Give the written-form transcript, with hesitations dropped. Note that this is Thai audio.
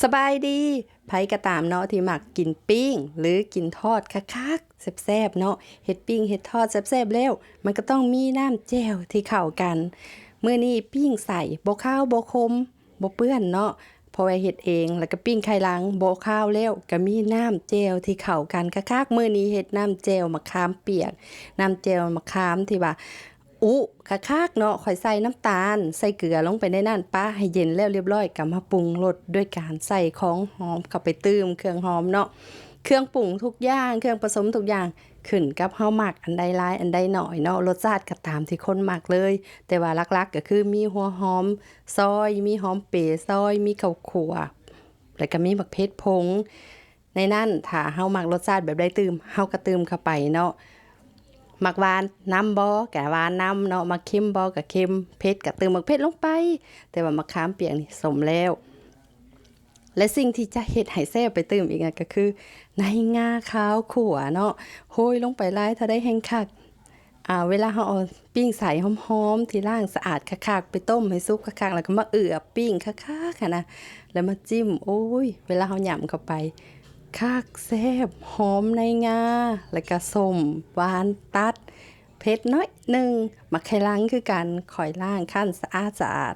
สบายดีไผก็ตามเนาะที่มักกินปิ้งหรือกินทอดคักๆแซ่บๆเนาะเฮ็ดปิ้งเฮ็ดทอดแซ่บๆแล้วมันก็ต้องมีน้ำแจ่วที่เข้ากันมื้อนี้ปิ้งใส่บ่คาวบ่คมบ่เปื้อนเนาะเพราะว่าเฮ็ดเองแล้วก็ปิ้งไข่หลังบ่คาวแล้วก็มีน้ำแจ่วที่เข้ากันคักๆมื้อนี้เฮ็ดน้ำแจ่วมะขามเปียกน้ำแจ่วมะขามที่ว่า คักๆเนาะข่อยใส่น้ำตาลใส่เกลือลงไปในนั้นป้าให้เย็นแล้วเรียบร้อยก็มาปรุงรสด้วยการใส่ของหอมเข้าไปเติมเครื่องหอมเนาะเครื่องปรุงทุกอย่างเครื่องผสมทุกอย่างขึ้นกับเฮามักอันใดหลายอันใดน้อยเนาะรสชาติก็ตามที่คนมักเลยแต่ว่าหลักๆก็คือมีหัวหอมซอยมีหอมเป๋ซอยมีข้าวคั่วแล้วก็มีบักเพชรผงในนั้นถ้าเฮามักรสชาติแบบใดตืมเฮาก็เติมเข้าไปเนาะ มักหวานน้ำบ่กะหวานน้ำเนาะมักเค็มบ่กะเค็มเผ็ดกะเติมมักเผ็ดลงไปแต่ว่ามะขามเปียกนี่สมแล้วและสิ่งที่จะเฮ็ดให้แซ่บไปเติมอีกก็คือในงาขาวขั่วเนาะโรยลงไปหลายถ้าได้แห้งคักเวลาเราเอาปิ้งใส่หอมๆที่ล้างสะอาดคักๆไปต้มให้สุกคักๆแล้วก็มาปิ้งคักๆนะแล้วมาจิ้มโอ้ยเวลาเราหย่ำเข้าไป คักแซ่บหอมในงาแล้วก็ส้มหวานตัดเผ็ดน้อยหนึ่งมักไข่ลังคือกันข่อยล่างขั้นสะอาด